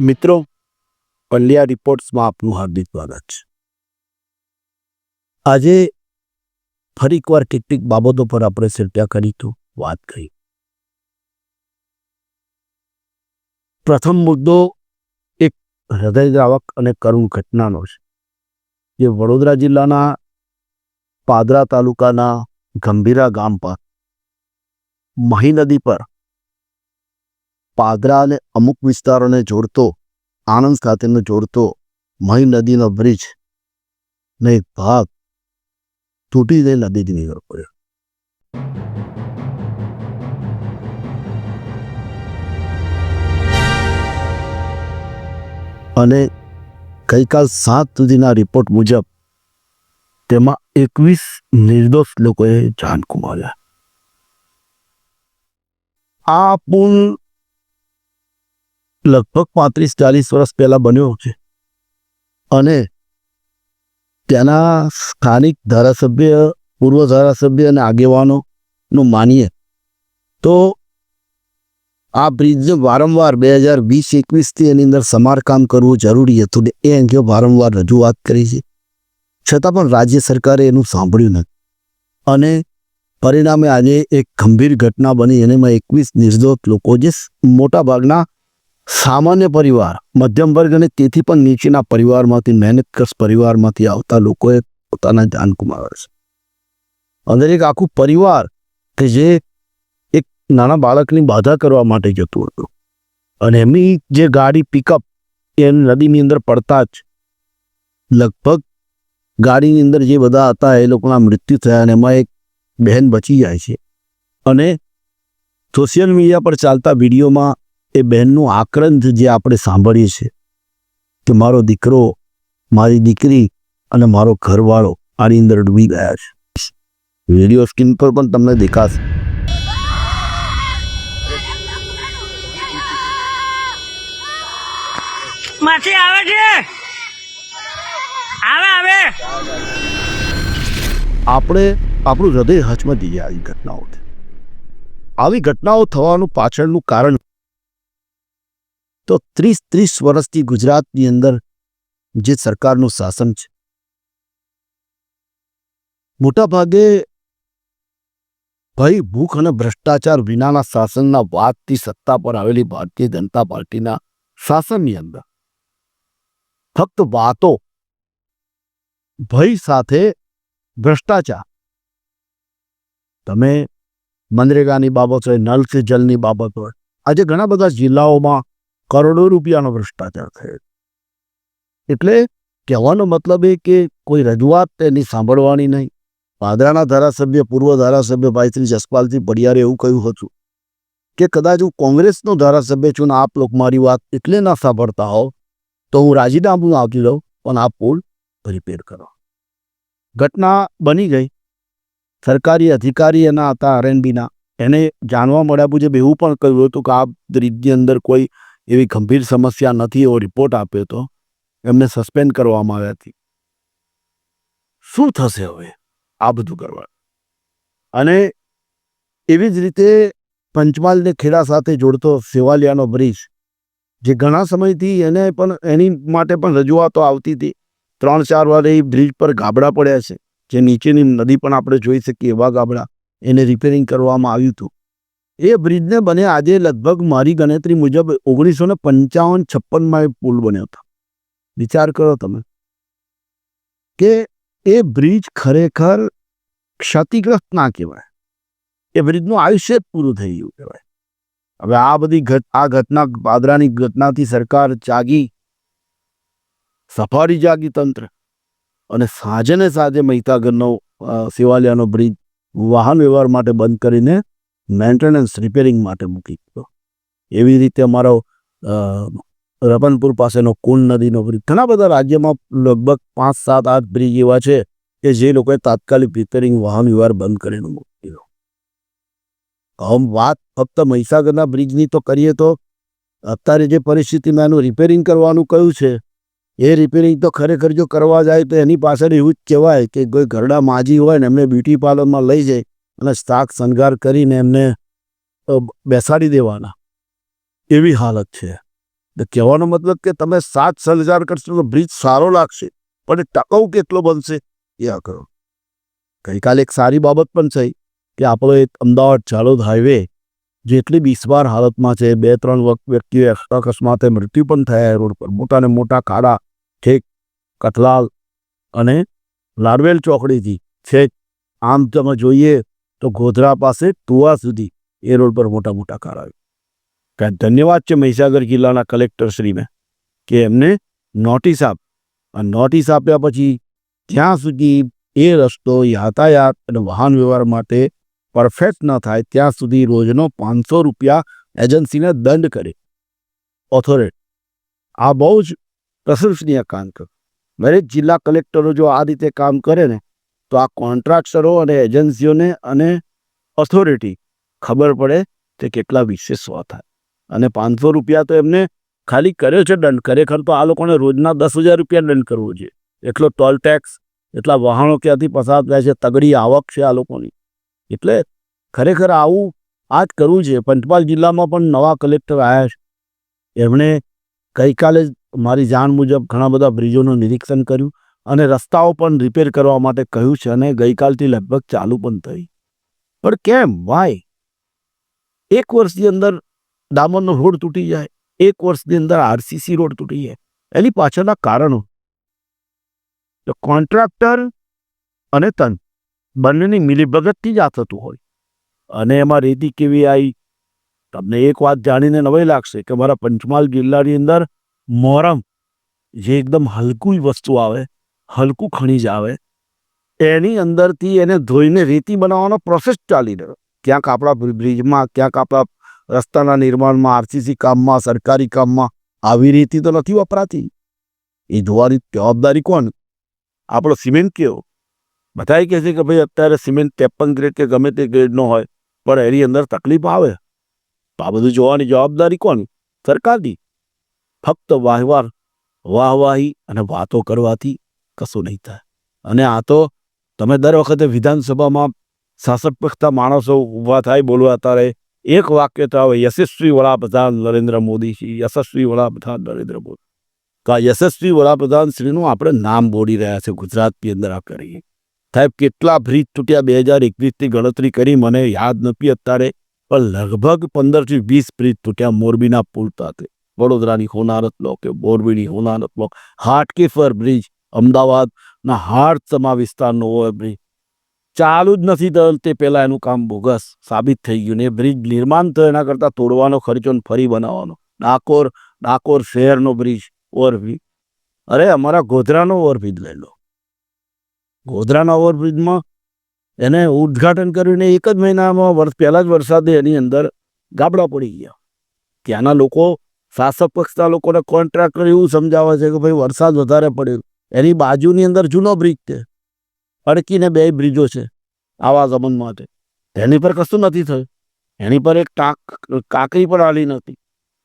મિત્રો, પંડ્યા રિપોર્ટ્સમાં આપનું હાર્દિક સ્વાગત છે. આજે ફરી એકવાર કેટલીક બાબતો પર આપણે ચર્ચા કરી તો વાત કરી. પ્રથમ મુદ્દો એક હૃદયદ્રાવક અને કરુણ ઘટનાનો છે, જે વડોદરા જિલ્લાના પાદરા તાલુકાના ગંભીરા ગામ પર મહી નદી પર પાદરા અને અમુક વિસ્તારોને જોડતો આણંદ ખાતેનો જોડતો મહી નદીનો બ્રિજ ને એક ભાગ તૂટી જઈ નદીથી નીકળી પડ્યો. અને ગઈકાલ 7 સુધીના રિપોર્ટ મુજબ તેમાં 21 નિર્દોષ લોકોએ જાન ગુમાવ્યા. આ પુલ લગભગ 35-40 વર્ષ પહેલા બન્યો છે અને ત્યાંના સ્થાનિક ધારાસભ્ય, પૂર્વ ધારાસભ્ય અને આગેવાનોનું માનીએ તો આ બ્રિજને વારંવાર 2020-21થી એની અંદર સમારકામ કરવું જરૂરી હતું ને એ અંગે વારંવાર રજૂઆત કરી છે, છતાં પણ રાજ્ય સરકારે એનું સાંભળ્યું નથી. અને પરિણામે આજે એક ગંભીર ઘટના બની. એમાં 21 નિર્દોષ લોકો, જે મોટાભાગના સામાન્ય પરિવાર, મધ્યમ વર્ગ અને તેથી પણ નીચેના પરિવારમાંથી, મહેનતકશ પરિવારમાંથી આવતા લોકોએ પોતાના જાન ગુમાવ્યા છે. અંદર એક આખું પરિવાર કે જે એક નાના બાળકની બાધા કરવા માટે જતું હતું અને એમની જે ગાડી પિકઅપ એ નદીની અંદર પડતા જ લગભગ ગાડીની અંદર જે બધા હતા એ લોકોના મૃત્યુ થયા અને એમાં એક બહેન બચી જાય છે. અને સોશિયલ મીડિયા પર ચાલતા વિડીયોમાં એ બહેનનું આક્રંદ જે આપણે સાંભળીએ છીએ કે મારો દીકરો, મારી દીકરી અને મારો ઘરવાળો આની અંદર ડૂબી ગયા છે. વિડીયો સ્ક્રીન પર પણ તમને દેખાશે. માછી આવે છે, આવે આપણે આપણું હૃદય હચમચી જાય આવી ઘટનાઓથી. આવી ઘટનાઓ થવાનું પાછળનું કારણ તો 30 વર્ષથી ગુજરાતની અંદર જે સરકારનું શાસન છે, મોટાભાગે ભય, ભૂખ અને ભ્રષ્ટાચાર વિનાના શાસનના વાદથી સત્તા પર આવેલી ભારતીય જનતા પાર્ટીના શાસનની અંદર ફક્ત વાતો, ભય સાથે ભ્રષ્ટાચાર. તમે મનરેગાની બાબત હોય, નલ સે જલની બાબત હોય, આજે ઘણા બધા જિલ્લાઓમાં કરોડો રૂપિયાનો ભ્રષ્ટાચાર થયો. એટલે કહેવાનો મતલબ એ કે કોઈ રજૂઆત તેની સાંભળવાની નહીં. પાદરાના ધારાસભ્ય, પૂર્વ ધારાસભ્ય ભાઈ શ્રી જસપાલસિંહ પડિયારે એવું કહ્યું હતું કે કદાચ હું કોંગ્રેસનો ધારાસભ્ય છું ને આપ લોકો મારી વાત એટલે ના સાંભળતા હોવ તો હું રાજીનામું આપી દઉં, પણ આ પુલ રિપેર કરો. ઘટના બની ગઈ. સરકારી અધિકારી એના હતા આરએનબીના, એને જાણવા મળ્યા મુજબ એવું પણ કહ્યું હતું કે આ બ્રિજની અંદર કોઈ એવી ગંભીર સમસ્યા નથી, એવો રિપોર્ટ આપ્યો હતો. એમને સસ્પેન્ડ કરવામાં આવ્યા હતી. શું થશે હવે આ બધું કરવા? અને એવી જ રીતે પંચમહાલને ખેડા સાથે જોડતો સેવાલિયાનો બ્રિજ, જે ઘણા સમયથી એને પણ એની માટે પણ રજૂઆતો આવતી હતી. 3-4 વાર એ બ્રિજ પર ગાબડા પડ્યા છે, જે નીચેની નદી પણ આપણે જોઈ શકીએ એવા ગાબડા. એને રિપેરિંગ કરવામાં આવ્યું હતું. એ બ્રિજને બને આજે લગભગ મારી ગણતરી મુજબ 1955-56માં એ પુલ બન્યો હતો. વિચાર કરો તમે કે એ બ્રિજ ખરેખર ક્ષતિગ્રસ્ત ના કહેવાય, એ બ્રિજનું આયુષ્ય જ પૂરું થઈ ગયું કહેવાય. હવે આ બધી ઘટના, પાદરાની ઘટનાથી સરકાર જાગી, સફારી જાગી તંત્ર, અને સાંજે ને સાંજે મહીસાગરનો સેવાલિયાનો બ્રિજ વાહન વ્યવહાર માટે બંધ કરીને મેન્ટેનન્સ, રિપેરિંગ માટે મૂકી દીધો. એવી રીતે અમારો રતનપુર પાસેનો કુંડ નદીનો બ્રિજ, ઘણા બધા રાજ્યમાં લગભગ 5-7-8 બ્રિજ એવા છે કે જે લોકોએ તાત્કાલિક રિપેરિંગ, વાહન વ્યવહાર બંધ કરીને મૂકી દીધો. આમ વાત ફક્ત મહીસાગરના બ્રિજની તો કરીએ તો અત્યારે જે પરિસ્થિતિમાં એનું રિપેરિંગ કરવાનું કહ્યું છે, એ રિપેરિંગ તો ખરેખર જો કરવા જાય તો એની પાછળ એવું જ કહેવાય કે કોઈ ઘરડા માજી હોય ને એમને બ્યુટી પાર્લરમાં લઈ જાય અને શાક શણગાર કરીને એમને બેસાડી દેવાના, એવી હાલત છે. તો કહેવાનો મતલબ કે તમે 7 સલજાર કરશો તો બ્રિજ સારો લાગશે, પણ એ ટકાઉ કેટલો બનશે એ આ કરો. ગઈકાલે એક સારી બાબત પણ થઈ કે આપણો એક અમદાવાદ ચાલોદ હાઈવે જેટલી બિસ્માર હાલતમાં છે, 2-3 વ્યક્તિઓ અકસ્માતે મૃત્યુ પણ થયા રોડ પર. મોટા ને મોટા ખાડા છેક કતલાલ અને લાડવેલ ચોકડીથી છેક આમ તમે જોઈએ તો ગોધરા પાસે ટુવા સુધી એ રોડ પર મોટા મોટા ખાડા. ધન્યવાદ છે મહીસાગર જિલ્લાના કલેક્ટરશ્રીને કે એમને નોટિસ આપ્યા પછી ત્યાં સુધી એ રસ્તો યાતાયાત અને વાહન વ્યવહાર માટે પરફેક્ટ ન થાય ત્યાં સુધી રોજનો 500 રૂપિયા એજન્સીને દંડ કરે ઓથોરિટી. આ બહુ જ પ્રશંસનીય કામ કરે. દરેક જિલ્લા કલેક્ટરો જો આ રીતે કામ કરે ને તો આ કોન્ટ્રાક્ટરો અને એજન્સીઓને અને ઓથોરિટી ખબર પડે કે કેટલા વિશેષ થાય. અને 500 રૂપિયા તો એમને ખાલી કર્યો છે દંડ, ખરેખર તો આ લોકોને રોજના 10,000 રૂપિયા દંડ કરવો જોઈએ. એટલો ટોલ ટેક્સ, એટલા વાહનો ક્યાંથી પસાર થાય છે, તગડી આવક છે આ લોકોની. એટલે ખરેખર આવું આ જ કરવું છે. પંચમહાલ જિલ્લામાં પણ નવા કલેક્ટર આવ્યા છે. એમણે ગઈકાલે જ મારી જાણ મુજબ ઘણા બધા બ્રિજોનું નિરીક્ષણ કર્યું અને રસ્તાઓ પણ રિપેર કરવા માટે કહ્યું છે અને ગઈકાલથી લગભગ ચાલુ પણ થઈ. પણ કેમ, વાય? 1 વર્ષની અંદર ડામરનો રોડ તૂટી જાય, 1 વર્ષની અંદર આરસીસી રોડ તૂટી જાય, એની પાછળના કારણો તો કોન્ટ્રાક્ટર અને તંત્ર બંનેની મિલીભગતથી જ આ થતું હોય. અને એમાં રેતી કેવી આવી, તમને એક વાત જાણીને નવાઈ લાગશે કે મારા પંચમહાલ જિલ્લાની અંદર મોરમ જે એકદમ હલકું વસ્તુ આવે, હલકું ખનિજ આવે, એની અંદરથી એને ધોઈને રેતી બનાવવાનો પ્રોસેસ ચાલી રહ્યો. ક્યાંક આપણા બ્રિજમાં, ક્યાંક આપણા રસ્તાના નિર્માણમાં, આરસીસી કામમાં, સરકારી કામમાં આવી રેતી તો નથી વપરાતી. એ ધોવાની જવાબદારી કોણ? આપણો સિમેન્ટ કેવો? બધાએ કહે છે કે ભાઈ અત્યારે સિમેન્ટ 53 ગ્રેડ કે ગમે તે ગ્રેડનો હોય, પણ એની અંદર તકલીફ આવે. તો આ બધું જોવાની જવાબદારી કોણ? સરકારની. ફક્ત વાહવાહી અને વાતો કરવાથી કશું નહીં થાય. અને આ તો તમે દર વખતે વિધાનસભામાં શાસક પક્ષના માણસો ઊભા થાય બોલવા, ત્યારે એક વાક્ય તો આવે, યશસ્વી વડાપ્રધાન નરેન્દ્ર મોદીજી, યશસ્વી વડાપ્રધાન નરેન્દ્ર મોદી. તો આ યશસ્વી વડાપ્રધાન શ્રીનું આપણે નામ બોલી રહ્યા છે ગુજરાતની અંદર. આ કરીએ સાહેબ, કેટલા બ્રિજ તૂટ્યા 2021ની ગણતરી કરી મને યાદ નથી અત્યારે, પણ લગભગ 15 થી 20 બ્રિજ તૂટ્યા. મોરબીના પુલ સાથે, વડોદરાની હોનારત લો કે મોરબીની હોનારત લો, હાટકેશ્વર બ્રિજ, અમદાવાદના હાર્દસમા વિસ્તારનો બ્રિજ ચાલુ જ નથી થયો. તે પહેલાં એનું કામ બોગસ સાબિત થઈ ગયું ને એ બ્રિજ નિર્માણ થયો એના કરતાં તોડવાનો ખર્ચો ને ફરી બનાવવાનો. ડાકોર શહેરનો બ્રિજ, ઓવરબ્રિજ. અરે અમારા ગોધરાનો ઓવરબ્રિજ લઈ લો. ગોધરાના ઓવરબ્રિજમાં એને ઉદ્ઘાટન કર્યું ને 1 જ મહિનામાં પહેલા જ વરસાદે એની અંદર ગાબડા પડી ગયા. ત્યાંના લોકો, શાસક પક્ષના લોકોને કોન્ટ્રાક્ટર એવું સમજાવે છે કે ભાઈ વરસાદ વધારે પડ્યો, એની બાજુની અંદર જૂનો બ્રિજ છે, અડકીને 2 બ્રિજો છે આવાગમન માટે, એની પર કશું નથી થયું. એની પર એક કાંકરી પણ આલી નથી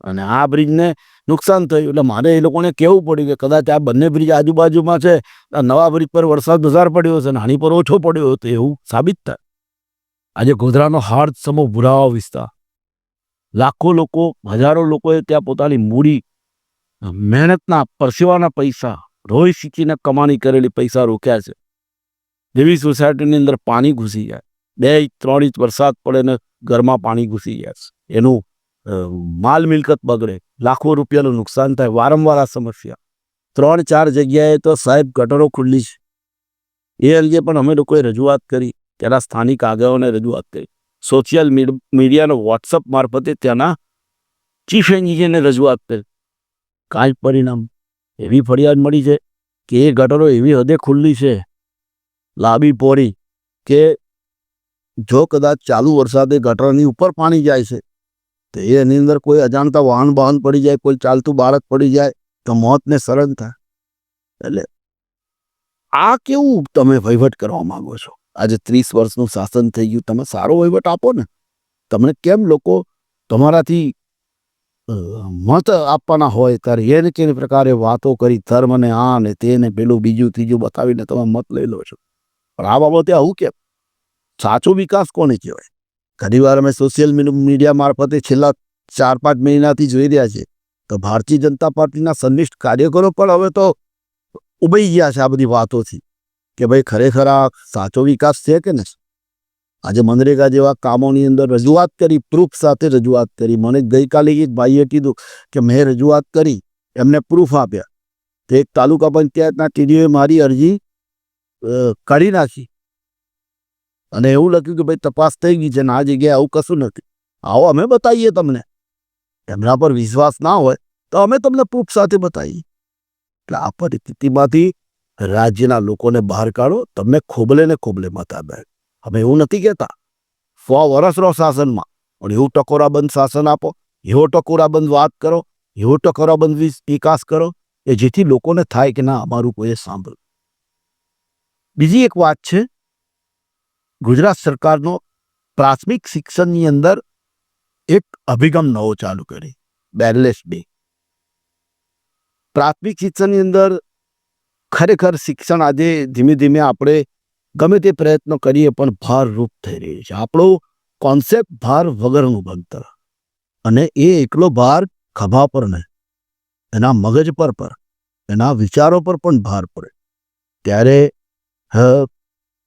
અને આ બ્રિજને નુકસાન થયું. એટલે મારે એ લોકોને કહેવું પડ્યું કે કદાચ આ બંને બ્રિજ આજુબાજુમાં છે, આ નવા બ્રિજ પર વરસાદ વધારે પડ્યો હશે અને આની પર ઓછો પડ્યો હતો એવું સાબિત થાય. આજે ગોધરાનો હાર્દસમો ભુરાવા વિસ્તાર, લાખો લોકો, હજારો લોકોએ ત્યાં પોતાની મૂડી, મહેનતના પરસેવાના પૈસા, રોઈ શીખીને કમાણી કરેલી પૈસા રોક્યા છે. જેવી સોસાયટીની અંદર પાણી ઘૂસી જાય, 2-3 ઇંચ વરસાદ પડે ને ઘરમાં પાણી ઘૂસી જાય, એનું માલ મિલકત બગડે, લાખો રૂપિયાનું નુકસાન થાય. વારંવાર આ સમસ્યા 3-4 જગ્યાએ તો સાહેબ ગટરો ખુલ્લી છે. એ અંગે પણ અમે લોકોએ રજૂઆત કરી, ત્યાંના સ્થાનિક આગેવાનોને રજૂઆત કરી, સોશિયલ મીડિયાનો વોટ્સઅપ મારફતે ત્યાંના ચીફ એન્જિનિયરને રજૂઆત કરી. કાંઈ પરિણામ. એવી ફરિયાદ મળી છે કે એ ગટરો એવી હદે ખુલ્લી છે, લાંબી પહોળી, કે જો કદાચ ચાલુ વરસાદે ગટરની ઉપર પાણી જાય છે તો એની અંદર કોઈ અજાણતા વાહન પડી જાય, કોઈ ચાલતું બાળક પડી જાય તો મોતને શરણ થાય. એટલે આ કેવું તમે વહીવટ કરવા માંગો છો? આજે 30 વર્ષનું શાસન થઈ ગયું, તમે સારો વહીવટ આપો ને. તમને કેમ લોકો તમારાથી મત આપવાના હોય ત્યારે એને કેવી પ્રકારે વાતો કરી, ધર્મ ને આ ને તે ને પેલું બીજું ત્રીજું બતાવીને તમે મત લઈ લો છો? પણ આ બાબતે આવું કેમ? સાચો વિકાસ કોને કહેવાય? ઘણીવાર અમે સોશિયલ મીડિયા મારફતે છેલ્લા 4-5 મહિનાથી જોઈ રહ્યા છે તો ભારતીય જનતા પાર્ટીના સંનિષ્ઠ કાર્યકરો પણ હવે તો ઉભી ગયા છે આ બધી વાતોથી કે ભાઈ ખરેખર આ સાચો વિકાસ છે કે નહીં. આજે મનરેગા જેવા કામોની અંદર રજૂઆત કરી, પ્રૂફ સાથે રજૂઆત કરી. મને ગઈકાલે એક ભાઈએ કીધું કે મેં રજૂઆત કરી, એમને પ્રૂફ આપ્યા. તો એક તાલુકા પંચાયતના ટીડીઓએ મારી અરજી કાઢી નાખી અને એવું લખ્યું કે ભાઈ તપાસ થઈ ગઈ છે ને આ જગ્યાએ આવું કશું નથી. આવો અમે બતાવીએ તમને. એમના પર વિશ્વાસ ના હોય તો અમે તમને પ્રૂફ સાથે બતાવીએ. એટલે આ પરિસ્થિતિમાંથી રાજ્યના લોકોને બહાર કાઢો. તમને ખોબલે ને ખોબલે મત આપે. અમે એવું નથી કહેતા 100 વર્ષ રહો શાસનમાં, પણ એવું ટકોરાબંધ શાસન આપો, એવો ટકોરાબંધ વાત કરો, એવો ટકોરાબંધ વિકાસ કરો કે જેથી લોકોને થાય કે ના અમારું કોઈએ સાંભળ્યું. બીજી એક વાત છે, ગુજરાત સરકારનો પ્રાથમિક શિક્ષણની અંદર એક અભિગમ નવો ચાલુ કરી, બેરલેસ ડે. પ્રાથમિક શિક્ષણની અંદર ખરેખર શિક્ષણ આજે ધીમે ધીમે આપણે ગમે તે પ્રયત્નો કરીએ પણ ભારરૂપ થઈ રહી છે. આપણો કોન્સેપ્ટ ભાર વગરનું ભણતર, અને એ એકલો ભાર ખભા પર નહીં, એના મગજ પર એના વિચારો પર પણ ભાર પડે. ત્યારે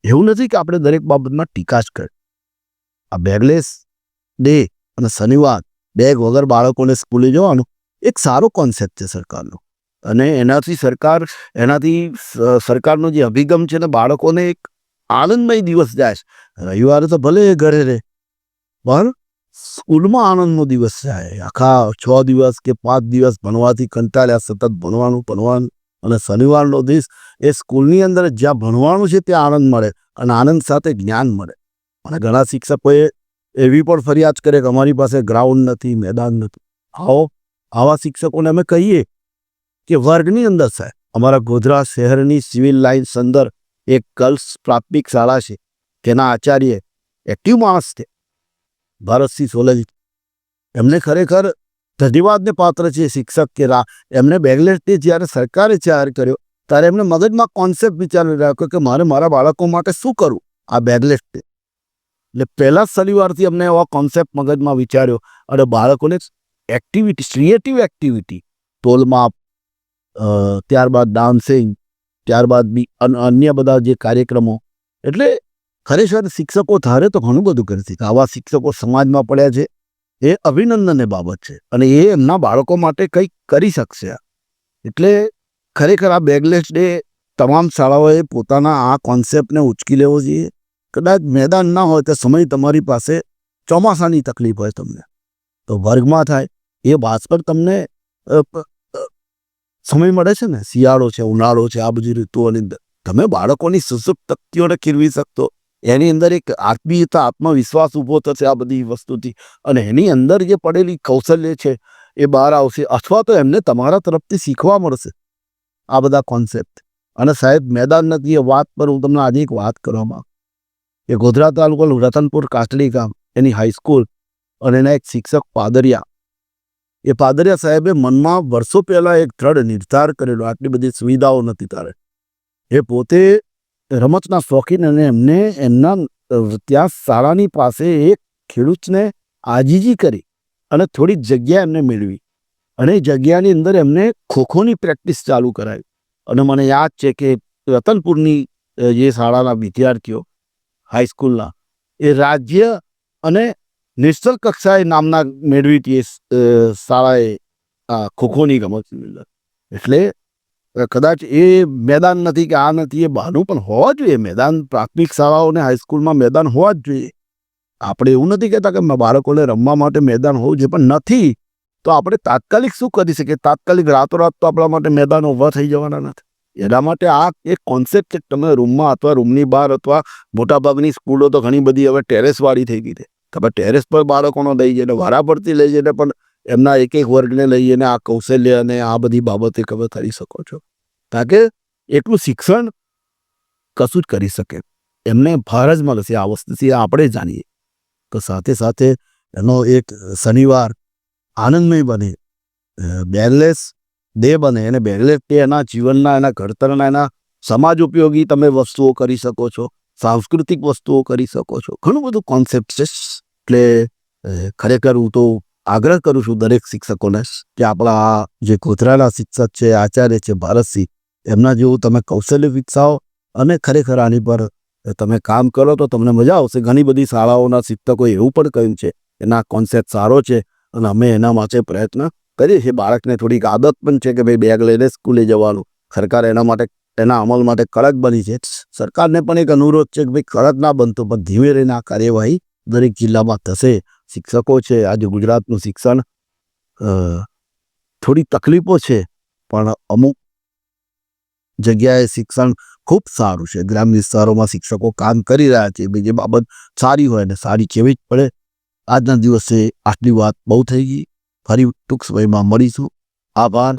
એવું નથી કે આપણે દરેક બાબતમાં ટીકા જ કરીએ. આ બેગલેસ ડે અને શનિવાર બેગ વગર બાળકોને સ્કૂલે જવાનું એક સારો કોન્સેપ્ટ છે સરકારનો, અને એનાથી સરકારનો જે અભિગમ છે ને બાળકોને એક આનંદમય દિવસ જાય છે. રવિવારે તો ભલે એ ઘરે રહે પણ સ્કૂલમાં આનંદનો દિવસ જાય. આખા 6 દિવસ કે 5 દિવસ ભણવાથી કંટાળ્યા, સતત ભણવાનું અને શનિવારનો દિવસ એ સ્કૂલની અંદર જ્યાં ભણવાનું છે ત્યાં આનંદ મળે અને આનંદ સાથે જ્ઞાન મળે. અને ઘણા શિક્ષકોએ એવી પણ ફરિયાદ કરે કે અમારી પાસે ગ્રાઉન્ડ નથી, મેદાન નથી. આવા શિક્ષકોને અમે કહીએ કે વર્ગની અંદર સાહેબ, અમારા ગોધરા શહેરની સિવિલ લાઇન્સ અંદર એક ગર્લ્સ પ્રાથમિક શાળા છે, તેના આચાર્ય એક્ટિવ માણસ છે, ભરતસિંહ સોલંકી. એમને ખરેખર ધન્યવાદને પાત્ર છે શિક્ષક કે એમને બેગલેસ ડે જ્યારે સરકારે જાહેર કર્યો ત્યારે એમને મગજમાં કોન્સેપ્ટ વિચારી રાખ્યો કે મારે મારા બાળકો માટે શું કરવું આ બેગલેસ ડે. એટલે પહેલા શનિવારથી અમને એવા કોન્સેપ્ટ મગજમાં વિચાર્યો અને બાળકોને એક્ટિવિટી, ક્રિએટિવ એક્ટિવિટી, તોલમાપ, ત્યારબાદ ડાન્સિંગ, ત્યારબાદ બી અન્ય બધા જે કાર્યક્રમો. એટલે ખરેખર શિક્ષકો ધારે તો ઘણું બધું કરી શકે. આવા શિક્ષકો સમાજમાં પડ્યા છે, એ અભિનંદનની બાબત છે અને એ એમના બાળકો માટે કંઈક કરી શકશે. એટલે ખરેખર આ બેગલેસ ડે તમામ શાળાઓએ પોતાના આ કોન્સેપ્ટને ઉચકી લેવો જોઈએ. કદાચ મેદાન ના હોય તો સમય તમારી પાસે ચોમાસાની તકલીફ હોય તમને તો વર્ગમાં થાય એ વાત પર તમને સમય મળે છે ને. શિયાળો છે, ઉનાળો છે, આ બધી ઋતુઓની અંદર તમે બાળકોની સુસુપ્ત શક્તિઓને ખીરવી શકતો. એની અંદર એક આત્મીયતા, આત્મવિશ્વાસ ઊભો થશે આ બધી વસ્તુથી, અને એની અંદર જે પડેલી કૌશલ્ય છે એ બહાર આવશે, અથવા તો એમને તમારા તરફથી શીખવા મળશે આ બધા કોન્સેપ્ટ. અને સાહેબ મેદાન નથી એ વાત પર હું તમને આજે એક વાત કરવા માંગુ કે ગોધરા તાલુકાનું રતનપુર કાચડી ગામ, એની હાઈસ્કૂલ અને એના એક શિક્ષક પાદરિયા, એ પાદરિયા સાહેબે મનમાં વર્ષો પહેલાં એક દ્રઢ નિર્ધાર કરેલો. આટલી બધી સુવિધાઓ નથી તારે. એ પોતે રમતના શોખીન, અને એમને એમના ત્યાં શાળાની પાસે એક ખેડૂતને આજીજી કરી અને થોડી જગ્યા એમને મેળવી, અને એ જગ્યાની અંદર એમને ખોખોની પ્રેક્ટિસ ચાલુ કરાવી. અને મને યાદ છે કે રતનપુરની જે શાળાના વિદ્યાર્થીઓ હાઈસ્કૂલના એ રાજ્ય અને નેશનલ કક્ષાએ નામના મેળવી હતી એ શાળાએ આ ખોખોની રમતની અંદર. એટલે કદાચ એ મેદાન નથી કે આ નથી, એ બહાનું પણ હોવા જોઈએ મેદાન. પ્રાથમિક શાળાઓને હાઈસ્કૂલમાં મેદાન હોવા જ જોઈએ. આપણે એવું નથી કહેતા કે બાળકોને રમવા માટે મેદાન હોવું જોઈએ, પણ નથી તો આપણે તાત્કાલિક શું કરી શકીએ? તાત્કાલિક રાતોરાત તો આપણા માટે મેદાન ઊભા થઈ જવાના નથી. એના માટે આ એક કોન્સેપ્ટ છે. તમે રૂમમાં અથવા રૂમની બહાર અથવા મોટાભાગની સ્કૂલો તો ઘણી બધી હવે ટેરેસવાળી થઈ ગઈ છે. તમે ટેરેસ પર બાળકોનો લઈ જઈને, વારા પરથી લઈ જઈને પણ એમના એક એક વર્ગને લઈ જઈને આ કૌશલ્ય અને આ બધી બાબતે કવર કરી શકો છો. કારણ કે એટલું શિક્ષણ કશું જ કરી શકે એમને ભાર જ મળશે આ વસ્તુથી, આપણે જાણીએ. તો સાથે સાથે એનો એક શનિવાર આનંદમય બને, બેગલેસ ડે બને, અને બેગલેસ ડે એના જીવનના, એના ઘડતરના, એના સમાજ ઉપયોગી તમે વસ્તુઓ કરી શકો છો, સાંસ્કૃતિક વસ્તુઓ કરી શકો છો. ઘણું બધું કોન્સેપ્ટ છે. એટલે ખરેખર હું તો આગ્રહ કરું છું દરેક શિક્ષકોને કે આપણા આ જે ગોધરાના શિક્ષક છે, આચાર્ય છે ભારતસિંહ, એમના જેવું તમે કૌશલ્ય વિકસાવો અને ખરેખર આની પર તમે કામ કરો તો તમને મજા આવશે. ઘણી બધી શાળાઓના શિક્ષકોએ એવું પણ કહ્યું છે કે ના, કોન્સેપ્ટ સારો છે અને અમે એના માટે પ્રયત્ન કરીએ છીએ. બાળકને થોડીક આદત પણ છે કે ભાઈ બેગ લઈને સ્કૂલે જવાનું. સરકાર એના માટે, એના અમલ માટે કડક બની છે. સરકારને પણ એક અનુરોધ છે કે ભાઈ કડક ના બનતો, પણ ધીમે રહીને આ કાર્યવાહી દરેક જિલ્લામાં થશે. શિક્ષકો છે, આજે ગુજરાતનું શિક્ષણ થોડી તકલીફો છે, પણ અમુક જગ્યાએ શિક્ષણ ખૂબ સારું છે. ગ્રામ્ય વિસ્તારોમાં શિક્ષકો કામ કરી રહ્યા છે. બીજી બાબત સારી હોય ને સારી કહેવી જ પડે. આજના દિવસે આટલી વાત બહુ થઈ ગઈ. ફરી ટૂંક સમયમાં મળીશું. આભાર.